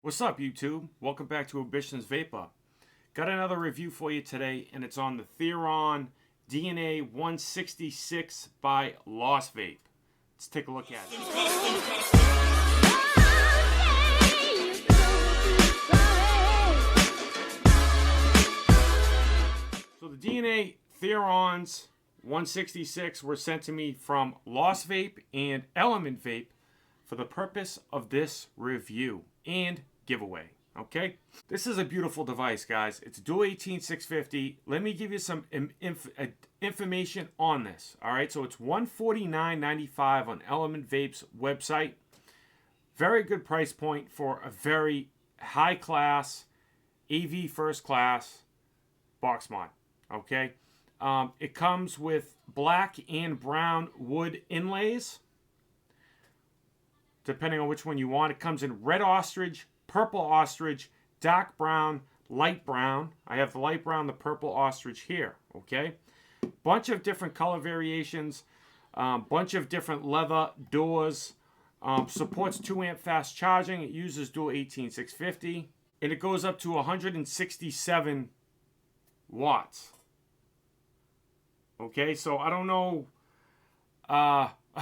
What's up, YouTube? Welcome back to AmbitionZ VapeR. Got another review for you today, and it's on the Therion DNA166 by Lost Vape. Let's take a look at it. So the DNA Therion's 166 were sent to me from Lost Vape and Element Vape for the purpose of this review and giveaway. Okay, this is a beautiful device, guys. It's a dual 18650. Let me give you some information on this. All right, so it's $149.95 on Element Vape's website. Very good price point for a very high class AV first class box mod. Okay, it comes with black and brown wood inlays, depending on which one you want. It comes in red ostrich, purple ostrich, dark brown, light brown. I have the light brown, the purple ostrich here, okay? Bunch of different color variations, bunch of different leather doors, supports 2 amp fast charging. It uses dual 18650, and it goes up to 167 watts. Okay, so I don't know,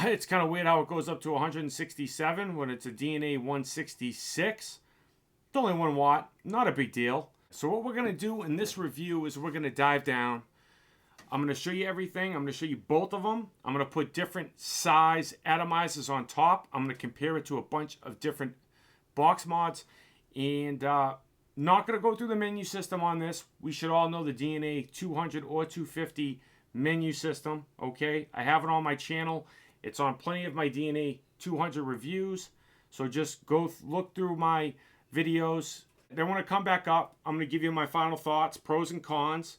it's kind of weird how it goes up to 167 when it's a DNA166. It's only 1 watt, not a big deal. So what we're going to do in this review is we're going to dive down. I'm going to show you everything. I'm going to show you both of them. I'm going to put different size atomizers on top. I'm going to compare it to a bunch of different box mods. And not going to go through the menu system on this. We should all know the DNA 200 or 250 menu system. Okay, I have it on my channel. It's on plenty of my DNA 200 reviews. So just go look through my videos. Then when I come back up, I'm going to give you my final thoughts, pros and cons,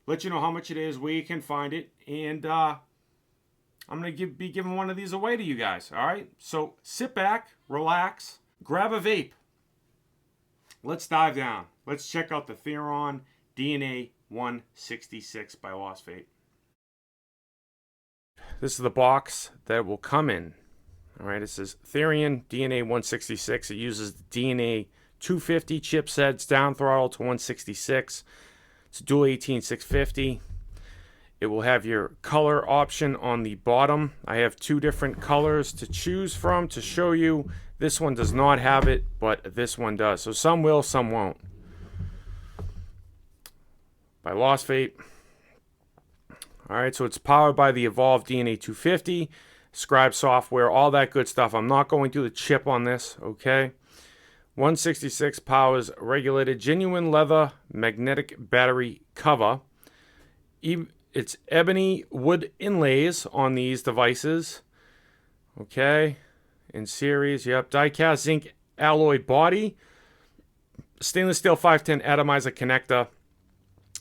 let you know how much it is, where you can find it, and I'm going to be giving one of these away to you guys. All right, so sit back, relax, grab a vape. Let's dive down. Let's check out the Therion DNA166 by Lost Vape. This is the box that it will come in. All right, it says Therion DNA166. It uses the DNA 250 chipsets down throttle to 166. It's a dual 18650. It will have your color option on the bottom. I have 2 different colors to choose from to show you. This one does not have it, but this one does. So some will, some won't. By Lost Vape. All right, so it's powered by the Evolved DNA 250, Scribe software, all that good stuff. I'm not going through the chip on this, okay? 166 powers regulated genuine leather magnetic battery cover. It's ebony wood inlays on these devices, okay? In series, yep. Die-cast zinc alloy body, stainless steel 510 atomizer connector,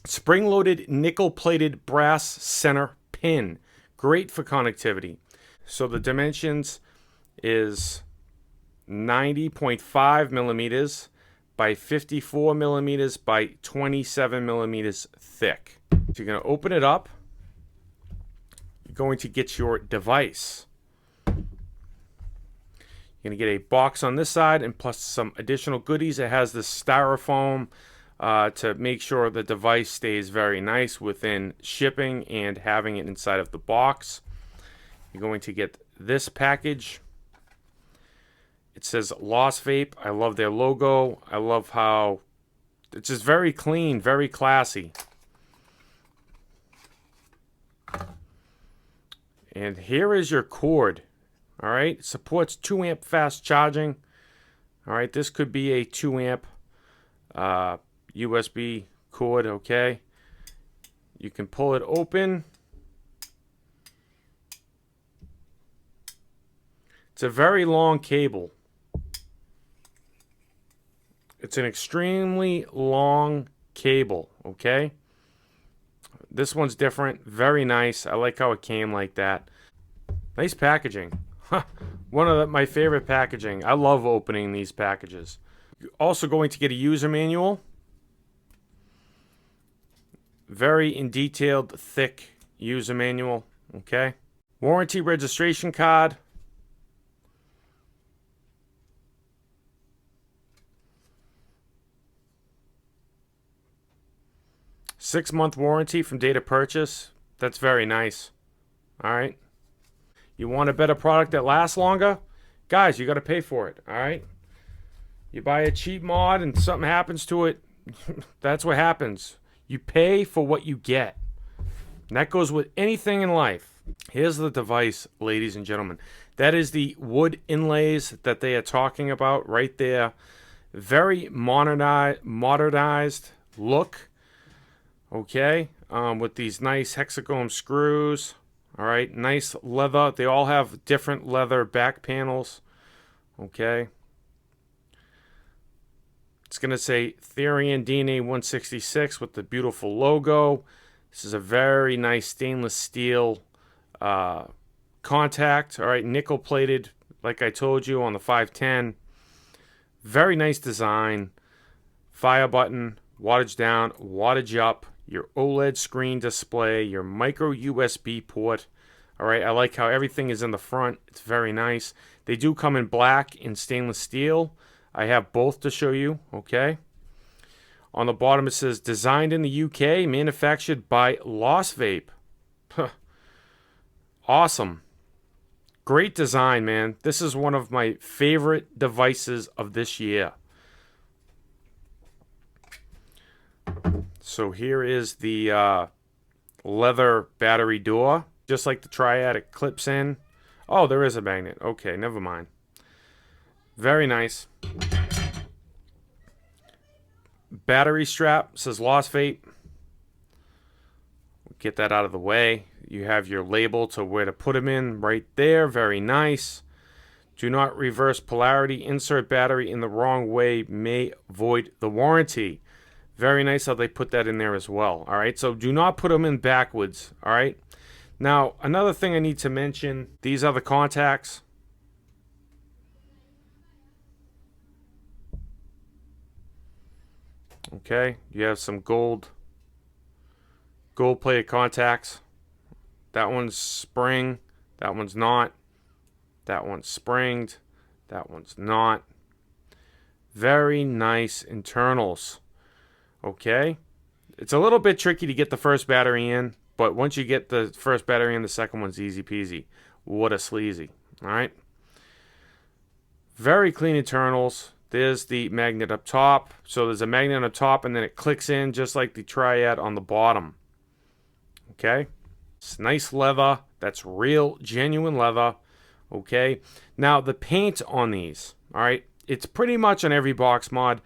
spring-loaded nickel-plated brass center pin. Great for connectivity. So the dimensions is 90.5 millimeters by 54 millimeters by 27 millimeters thick. So you're going to open it up. You're going to get your device. You're going to get a box on this side and plus some additional goodies. It has this styrofoam to make sure the device stays very nice within shipping and having it inside of the box. You're going to get this package. It says Lost Vape. I love their logo. I love how it's just very clean, very classy. And here is your cord. All right, it supports 2 amp fast charging. All right, this could be a 2 amp USB cord, okay? You can pull it open. It's a very long cable. It's an extremely long cable, okay? This one's different, very nice. I like how it came like that. Nice packaging. One of my favorite packaging. I love opening these packages. You're also going to get a user manual. Very in detailed, thick user manual, okay? Warranty registration card. 6-month warranty from date of purchase. That's very nice. All right. You want a better product that lasts longer? Guys, you got to pay for it. All right. You buy a cheap mod and something happens to it. That's what happens. You pay for what you get. And that goes with anything in life. Here's the device, ladies and gentlemen. That is the wood inlays that they are talking about right there. Very modernized look. Okay. With these nice hexagon screws. All right. Nice leather. They all have different leather back panels. Okay. It's going to say Therion DNA166 with the beautiful logo. This is a very nice stainless steel contact. All right, nickel plated, like I told you, on the 510. Very nice design. Fire button, wattage down, wattage up, your OLED screen display, your micro USB port. All right, I like how everything is in the front. It's very nice. They do come in black and stainless steel. I have both to show you, okay? On the bottom it says, designed in the UK, manufactured by Lost Vape. Awesome. Great design, man. This is one of my favorite devices of this year. So here is the leather battery door. Just like the Triad, it clips in. Oh, there is a magnet. Okay, never mind. Very nice. Battery strap says Lost Vape. Get that out of the way. You have your label to where to put them in right there. Very nice. Do not reverse polarity. Insert battery in the wrong way may void the warranty. Very nice how they put that in there as well. All right, so do not put them in backwards. All right. Now, another thing I need to mention, these are the contacts. Okay, you have some gold-plated contacts. That one's spring. That one's not. That one's springed. That one's not. Very nice internals. Okay, it's a little bit tricky to get the first battery in, but once you get the first battery in, the second one's easy peasy. What a sleazy. All right. Very clean internals. There's the magnet up top. So there's a magnet up top and then it clicks in just like the Triad on the bottom. Okay. It's nice leather. That's real, genuine leather. Okay. Now the paint on these. All right. It's pretty much on every box mod.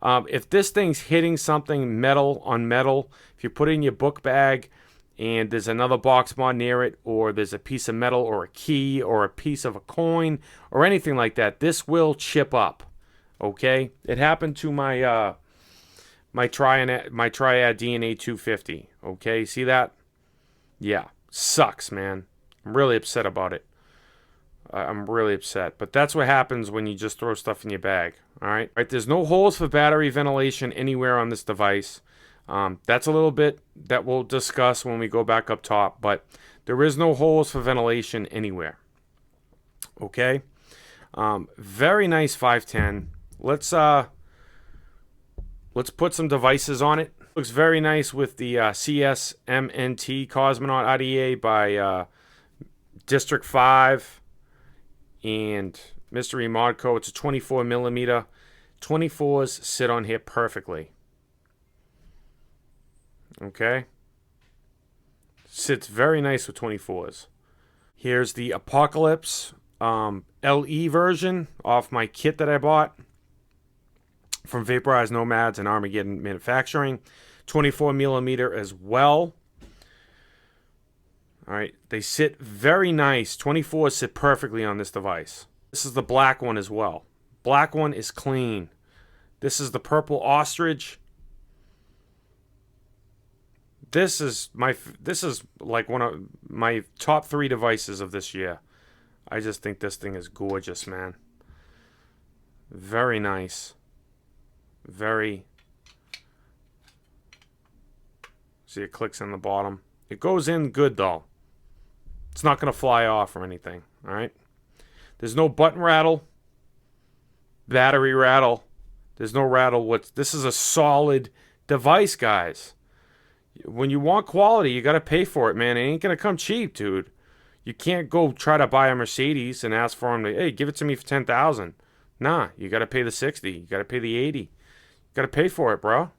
If this thing's hitting something metal on metal, if you put it in your book bag and there's another box mod near it, or there's a piece of metal or a key or a piece of a coin or anything like that, this will chip up. Okay, it happened to my my Triad DNA250. Okay, see that? Yeah, sucks, man. I'm really upset about it. I'm really upset, but that's what happens when you just throw stuff in your bag. All right, there's no holes for battery ventilation anywhere on this device. That's a little bit that we'll discuss when we go back up top, but there is no holes for ventilation anywhere. Okay, very nice 510. Let's put some devices on it. Looks very nice with the CSMNT Cosmonaut IDA by District 5 and Mystery Modco. It's a 24 millimeter. 24s sit on here perfectly. Okay. Sits very nice with 24s. Here's the Apocalypse LE version off my kit that I bought from Vaporized Nomads and Armageddon Manufacturing. 24 millimeter as well. All right, they sit very nice. 24s sit perfectly on this device. This is the black one as well. Black one is clean. This is the purple ostrich. This is like one of my top 3 devices of this year. I just think this thing is gorgeous, man. Very nice. Very. See, it clicks in the bottom. It goes in good, though. It's not going to fly off or anything, all right? There's no button rattle, battery rattle. There's no rattle. This is a solid device, guys. When you want quality, you got to pay for it, man. It ain't going to come cheap, dude. You can't go try to buy a Mercedes and ask for them to, hey, give it to me for 10,000. Nah, you got to pay the 60. You got to pay the 80. You got to pay for it, bro.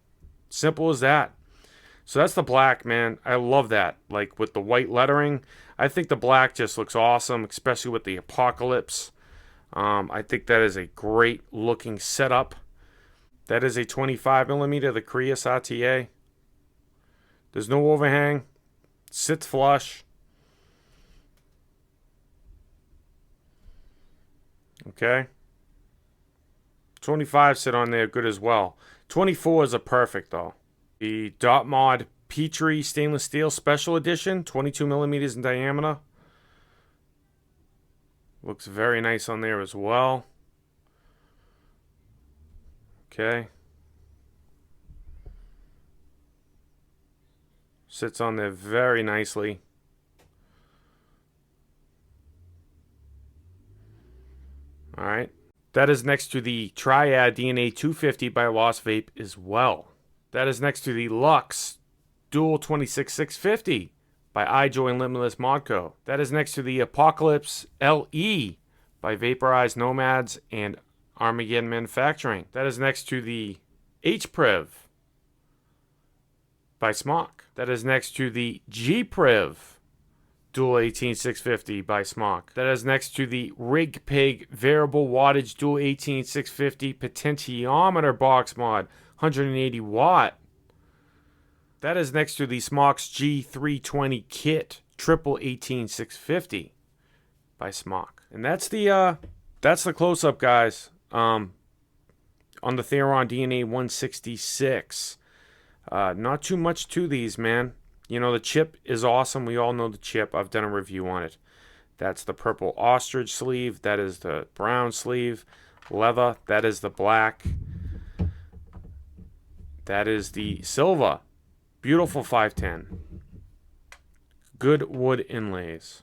Simple as that. So that's the black, man. I love that. Like with the white lettering, I think the black just looks awesome, especially with the Apocalypse. I think that is a great looking setup. That is a 25mm, the Krios RTA. There's no overhang. Sits flush. Okay. 25 sit on there good as well. 24s are perfect though. The Dot Mod Petrie Stainless Steel Special Edition, 22mm in diameter. Looks very nice on there as well. Okay. Sits on there very nicely. Alright. That is next to the Triad DNA250 by Lost Vape as well. That is next to the Lux Dual 26650 by iJoy and Limitless Modco. That is next to the Apocalypse LE by Vaporized Nomads and Armageddon Manufacturing. That is next to the HPriv by Smock. That is next to the GPriv Dual 18650 by Smock. That is next to the Rig Pig Variable Wattage Dual 18650 Potentiometer Box Mod, 180 watt. That is next to the Smock's G320 Kit Triple 18650 by Smock. And that's the close-up, guys, on the Therion DNA166. Not too much to these, man. You know, the chip is awesome. We all know the chip. I've done a review on it. That's the purple ostrich sleeve. That is the brown sleeve. Leather. That is the black. That is the silver. Beautiful 510. Good wood inlays.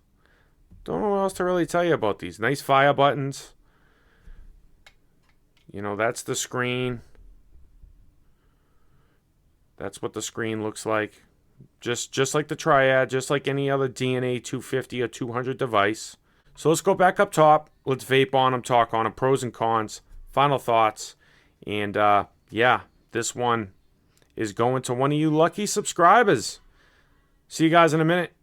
Don't know what else to really tell you about these. Nice fire buttons. You know, that's the screen. That's what the screen looks like. Just like the Triad, just like any other DNA 250 or 200 device. So let's go back up top. Let's vape on them, talk on them, pros and cons, final thoughts. And yeah, this one is going to one of you lucky subscribers. See you guys in a minute.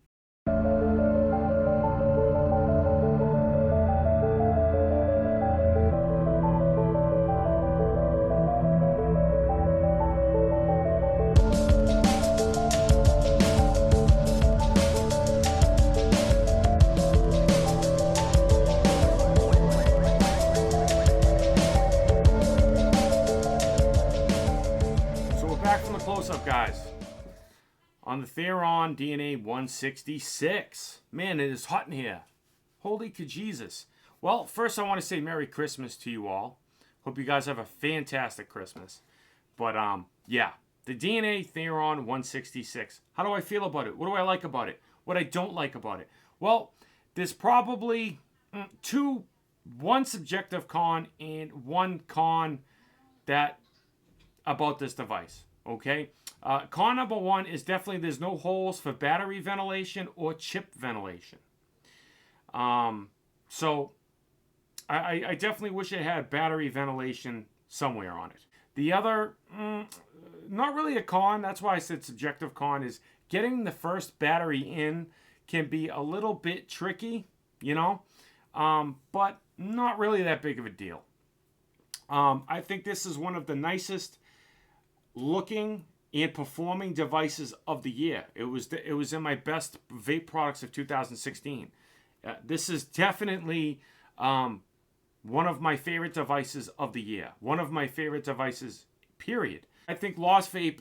Close-up, guys, on the Therion DNA166. Man, it is hot in here. Holy Jesus. Well, first I want to say Merry Christmas to you all. Hope you guys have a fantastic Christmas. But yeah, the DNA Therion 166. How do I feel about it? What do I like about it? What I don't like about it? Well, there's probably one subjective con and one con that about this device. Okay, con number one is definitely there's no holes for battery ventilation or chip ventilation. So I definitely wish it had battery ventilation somewhere on it. The other, not really a con, that's why I said subjective con, is getting the first battery in can be a little bit tricky, you know, but not really that big of a deal. I think this is one of the nicest looking and performing devices of the year. It was in my best vape products of 2016. This is definitely one of my favorite devices of the year. One of my favorite devices, period. I think Lost Vape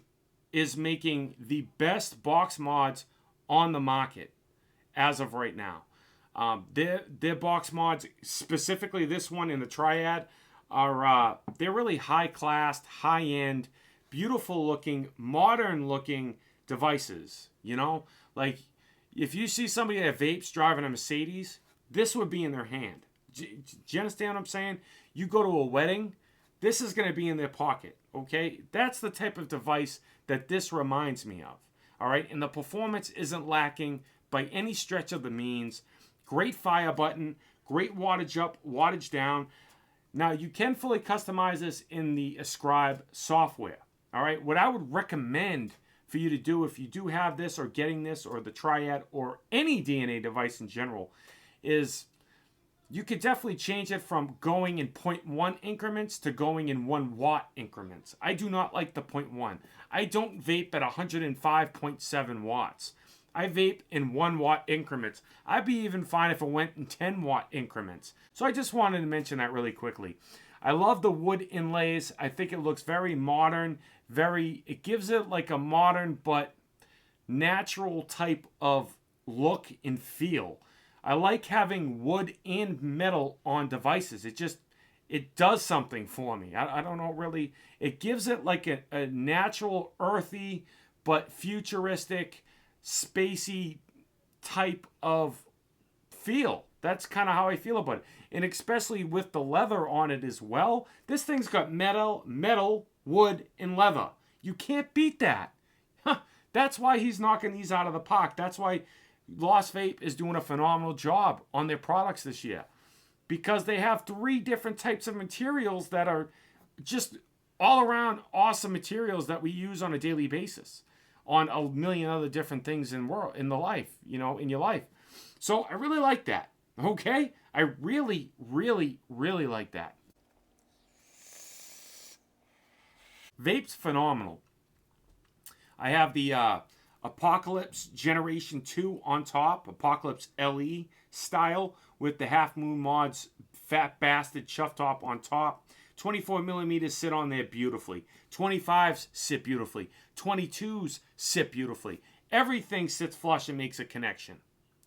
is making the best box mods on the market as of right now. Their box mods, specifically this one in the Triad, are they're really high class, high end, beautiful looking, modern looking devices. You know, like if you see somebody that vapes driving a Mercedes, this would be in their hand. Do you understand what I'm saying? You go to a wedding, this is going to be in their pocket. Okay, that's the type of device that this reminds me of. All right, and the performance isn't lacking by any stretch of the means. Great fire button, great wattage up, wattage down. Now, you can fully customize this in the Ascribe software. All right, what I would recommend for you to do if you do have this or getting this or the Triad or any DNA device in general is you could definitely change it from going in 0.1 increments to going in 1 watt increments. I do not like the 0.1. I don't vape at 105.7 watts. I vape in 1 watt increments. I'd be even fine if it went in 10 watt increments. So I just wanted to mention that really quickly. I love the wood inlays. I think it looks very modern. It gives it like a modern but natural type of look and feel. I like having wood and metal on devices. It does something for me. I don't know really. It gives it like a natural, earthy, but futuristic, spacey type of feel. That's kind of how I feel about it. And especially with the leather on it as well. This thing's got metal, wood, and leather. You can't beat that. That's why he's knocking these out of the park. That's why Lost Vape is doing a phenomenal job on their products this year. Because they have 3 different types of materials that are just all around awesome materials that we use on a daily basis. On a million other different things in your life. So I really like that. Okay? I really, really, really like that. Vape's phenomenal. I have the Apocalypse Generation 2 on top. Apocalypse LE style with the Half Moon Mods Fat Bastard Chuff Top on top. 24 millimeters sit on there beautifully. 25s sit beautifully. 22s sit beautifully. Everything sits flush and makes a connection.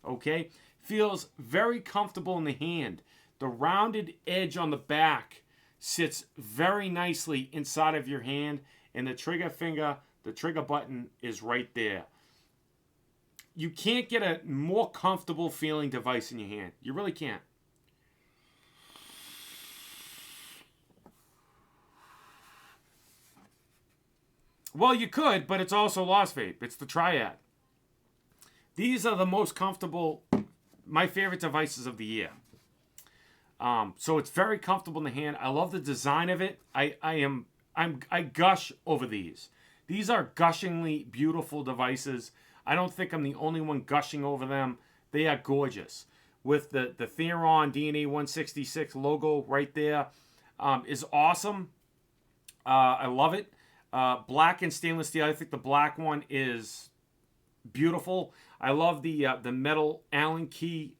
Okay? Feels very comfortable in the hand. The rounded edge on the back sits very nicely inside of your hand. And the trigger finger, the trigger button is right there. You can't get a more comfortable feeling device in your hand. You really can't. Well, you could, but it's also Lost Vape. It's the Triad. These are the most comfortable, my favorite devices of the year. So it's very comfortable in the hand. I love the design of it. I gush over these. These are gushingly beautiful devices. I don't think I'm the only one gushing over them. They are gorgeous. With the Therion DNA166 logo right there is awesome. I love it. Black and stainless steel. I think the black one is beautiful. I love the metal Allen key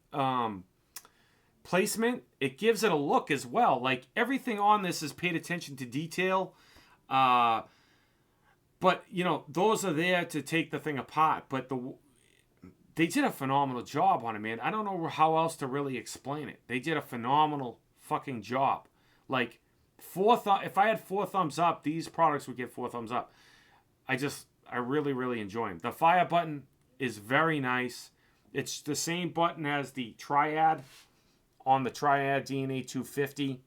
placement. It gives it a look as well. Like everything on this is paid attention to detail. But those are there to take the thing apart. But they did a phenomenal job on it, man. I don't know how else to really explain it. They did a phenomenal fucking job. Like if I had 4 thumbs up, these products would get 4 thumbs up. I really, really enjoy them. The fire button is very nice. It's the same button as the Triad on the Triad DNA250.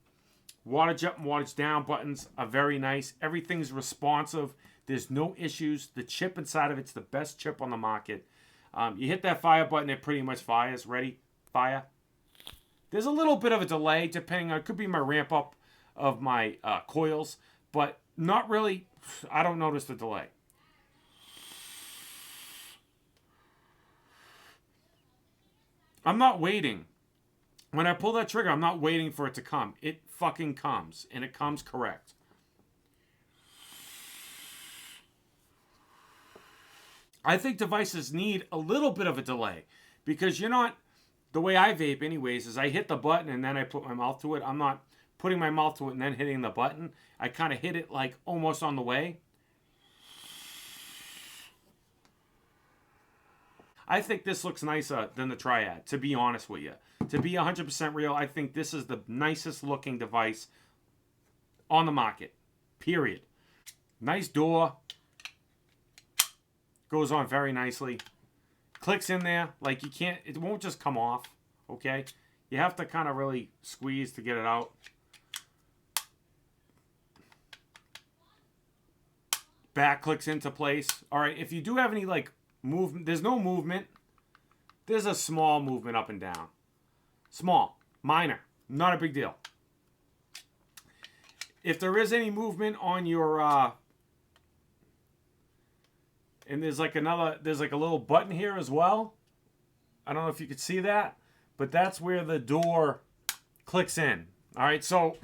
Wattage up and wattage down buttons are very nice. Everything's responsive. There's no issues. The chip inside of it's the best chip on the market. You hit that fire button, it pretty much fires. Ready? Fire. There's a little bit of a delay depending on, it could be my ramp up of my coils, but not really. I don't notice the delay. I'm not waiting. When I pull that trigger, I'm not waiting for it to come. It fucking comes, and it comes correct. I think devices need a little bit of a delay because you're not, the way I vape anyways, is I hit the button and then I put my mouth to it. I'm not putting my mouth to it and then hitting the button. I kind of hit it like almost on the way. I think this looks nicer than the Triad, to be honest with you. To be 100% real, I think this is the nicest looking device on the market. Period. Nice door. Goes on very nicely. Clicks in there. Like it won't just come off. Okay? You have to kind of really squeeze to get it out. back clicks into place. All right, if you do have any like movement, there's no movement. There's a small movement up and down. Small, minor, not a big deal. If there is any movement on your, and there's like a little button here as well. I don't know if you could see that, but that's where the door clicks in. All right, so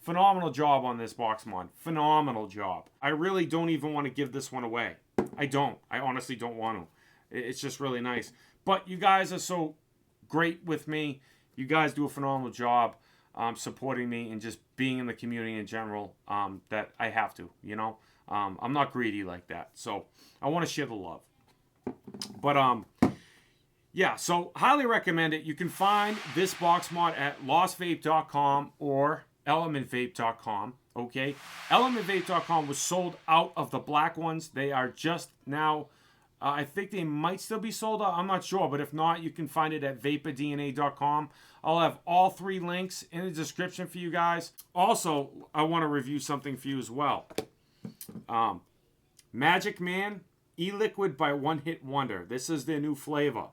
phenomenal job on this box mod. Phenomenal job. I really don't even want to give this one away. I don't. I honestly don't want to. It's just really nice. But you guys are so great with me. You guys do a phenomenal job supporting me and just being in the community in general, that I have to, you know. I'm not greedy like that. So I want to share the love. But yeah, so highly recommend it. You can find this box mod at lostvape.com or elementvape.com. Okay, elementvape.com was sold out of the black ones. They are just now, I think they might still be sold out. I'm not sure, but if not, you can find it at VapeRDNA.com. I'll have all 3 links in the description for you guys. Also, I want to review something for you as well. Magic Man E-Liquid by One Hit Wonder. This is their new flavor.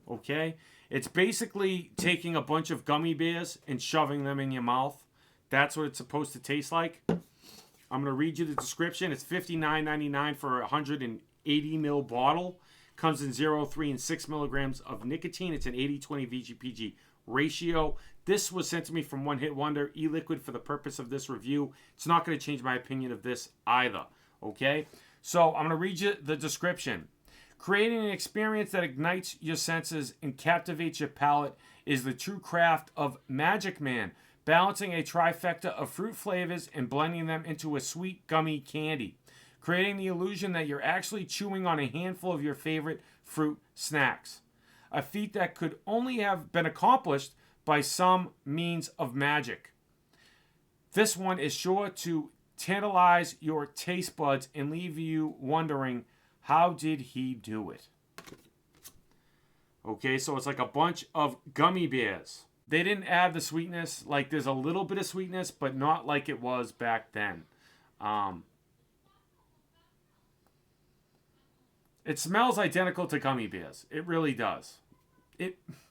Okay, it's basically taking a bunch of gummy bears and shoving them in your mouth. That's what it's supposed to taste like. I'm going to read you the description. It's $59.99 for a 180 ml bottle. Comes in 0, 3, and 6 milligrams of nicotine. It's an 80-20 VGPG ratio. This was sent to me from One Hit Wonder E-Liquid for the purpose of this review. It's not going to change my opinion of this either. Okay? So I'm going to read you the description. Creating an experience that ignites your senses and captivates your palate is the true craft of Magic Man, balancing a trifecta of fruit flavors and blending them into a sweet gummy candy, creating the illusion that you're actually chewing on a handful of your favorite fruit snacks. A feat that could only have been accomplished by some means of magic. This one is sure to tantalize your taste buds and leave you wondering, how did he do it? Okay, so it's like a bunch of gummy bears. They didn't add the sweetness. Like, there's a little bit of sweetness, but not like it was back then. It smells identical to gummy bears. It really does.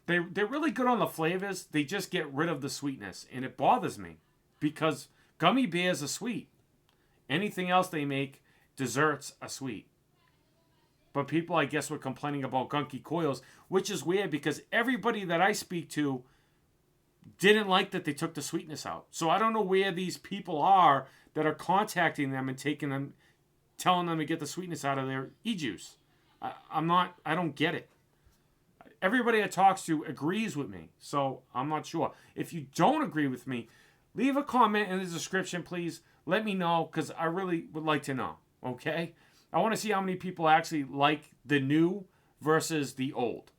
They're really good on the flavors. They just get rid of the sweetness, and it bothers me because gummy bears are sweet. Anything else they make, desserts are sweet. But people, I guess, were complaining about gunky coils, which is weird because everybody that I speak to didn't like that they took the sweetness out. So I don't know where these people are that are contacting them and taking them, telling them to get the sweetness out of their e-juice. I don't get it. Everybody I talk to agrees with me, so I'm not sure. If you don't agree with me, leave a comment in the description, please. Let me know, because I really would like to know, okay? I want to see how many people actually like the new versus the old.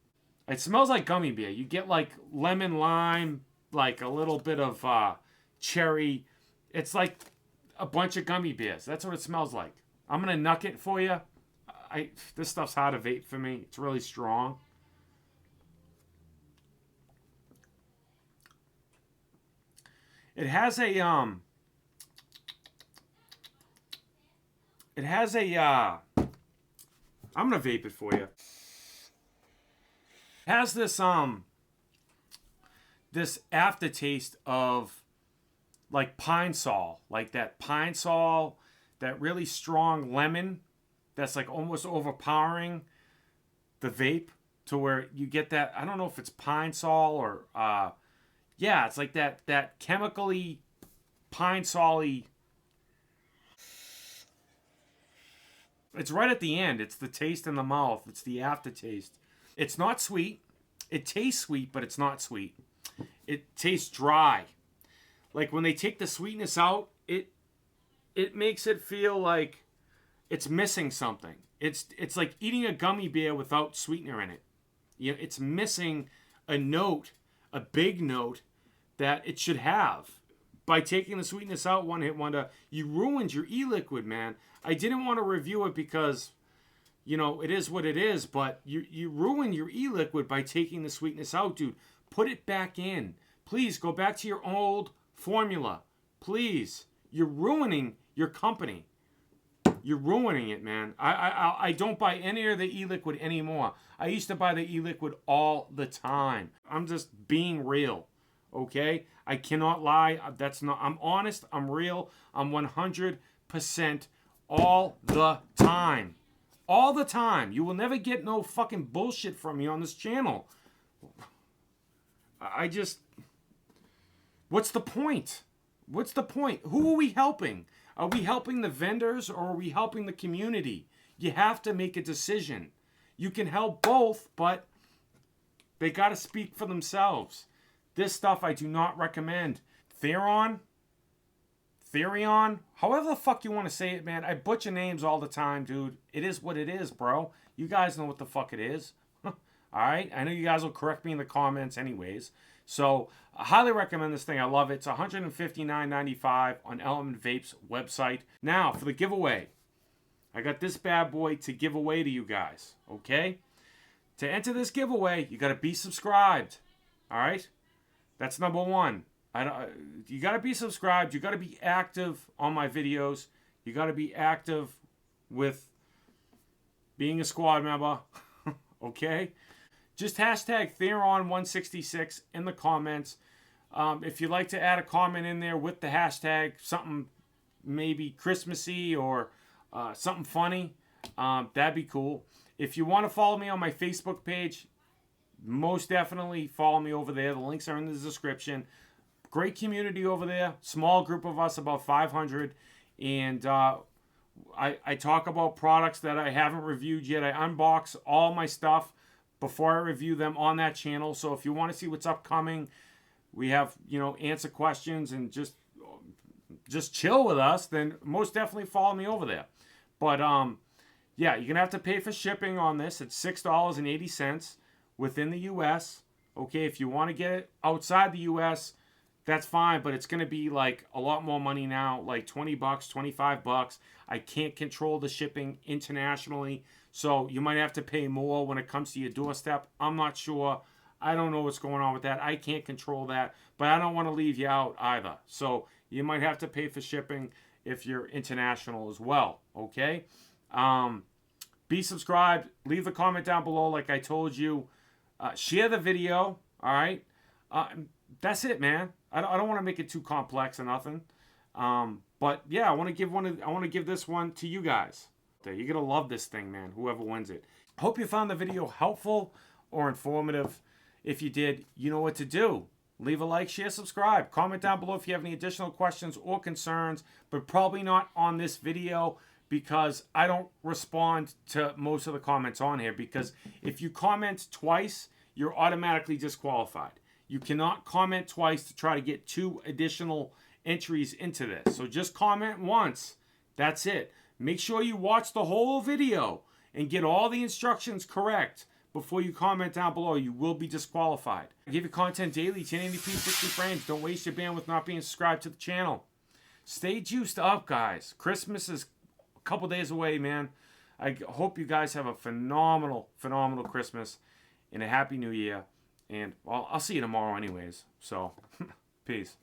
It smells like gummy beer. You get like lemon, lime, like a little bit of cherry. It's like a bunch of gummy bears. That's what it smells like. I'm going to nuck it for you. This stuff's hard to vape for me. It's really strong. It has a I'm gonna vape it for you. It has this this aftertaste of like pine sol, like that pine sol, that really strong lemon that's like almost overpowering the vape to where you get that. I don't know if it's pine sol or yeah, it's like that chemically pine sol-y. It's right at the end. It's the taste in the mouth. It's the aftertaste. It's not sweet. It tastes sweet, but it's not sweet. It tastes dry. Like when they take the sweetness out, it makes it feel like it's missing something. It's like eating a gummy bear without sweetener in it. You know, it's missing a note, a big note that it should have. By taking the sweetness out, One Hit Wonder, you ruined your e-liquid, man. I didn't want to review it because, you know, it is what it is, but you ruined your e-liquid by taking the sweetness out, dude. Put it back in. Please, go back to your old formula. Please. You're ruining your company. You're ruining it, man. I don't buy any of the e-liquid anymore. I used to buy the e-liquid all the time. I'm just being real, okay? I cannot lie. That's not. I'm honest. I'm real. I'm 100% all the time. All the time. You will never get no fucking bullshit from me on this channel. I just... What's the point? What's the point? Who are we helping? Are we helping the vendors or are we helping the community? You have to make a decision. You can help both, but they got to speak for themselves. This stuff I do not recommend. Therion, however the fuck you want to say it, man. I butcher names all the time, dude. It is what it is, bro. You guys know what the fuck it is. All right? I know you guys will correct me in the comments anyways. So, I highly recommend this thing. I love it. It's $159.95 on Element Vape's website. Now, for the giveaway. I got this bad boy to give away to you guys. Okay? To enter this giveaway, you got to be subscribed. All right? That's number one. You got to be subscribed. You got to be active on my videos. You got to be active with being a squad member. Okay? Just hashtag Therion166 in the comments. If you'd like to add a comment in there with the hashtag, something maybe Christmassy or something funny, that'd be cool. If you want to follow me on my Facebook page, most definitely follow me over there. The links are in the description. Great community over there. Small group of us, about 500. And I talk about products that I haven't reviewed yet. I unbox all my stuff before I review them on that channel. So if you want to see what's upcoming, we have, answer questions and just chill with us, then most definitely follow me over there. But yeah, you're gonna have to pay for shipping on this. It's $6.80 within the US. Okay, if you want to get it outside the US, that's fine, but it's gonna be like a lot more money now, like $20, $25. I can't control the shipping internationally. So you might have to pay more when it comes to your doorstep. I'm not sure. I don't know what's going on with that. I can't control that. But I don't want to leave you out either. So you might have to pay for shipping if you're international as well. Okay? Be subscribed. Leave a comment down below like I told you. Share the video. All right? That's it, man. I don't want to make it too complex or nothing. But yeah, I want to give this one to you guys. You're going to love this thing, man, whoever wins it. Hope you found the video helpful or informative. If you did, you know what to do. Leave a like, share, subscribe. Comment down below if you have any additional questions or concerns, but probably not on this video because I don't respond to most of the comments on here because if you comment twice, you're automatically disqualified. You cannot comment twice to try to get 2 additional entries into this. So just comment once. That's it. Make sure you watch the whole video and get all the instructions correct before you comment down below. You will be disqualified. I give you content daily, 1080p, 60 frames. Don't waste your bandwidth not being subscribed to the channel. Stay juiced up, guys. Christmas is a couple days away, man. I hope you guys have a phenomenal, phenomenal Christmas and a happy new year. And, well, I'll see you tomorrow anyways. So, peace.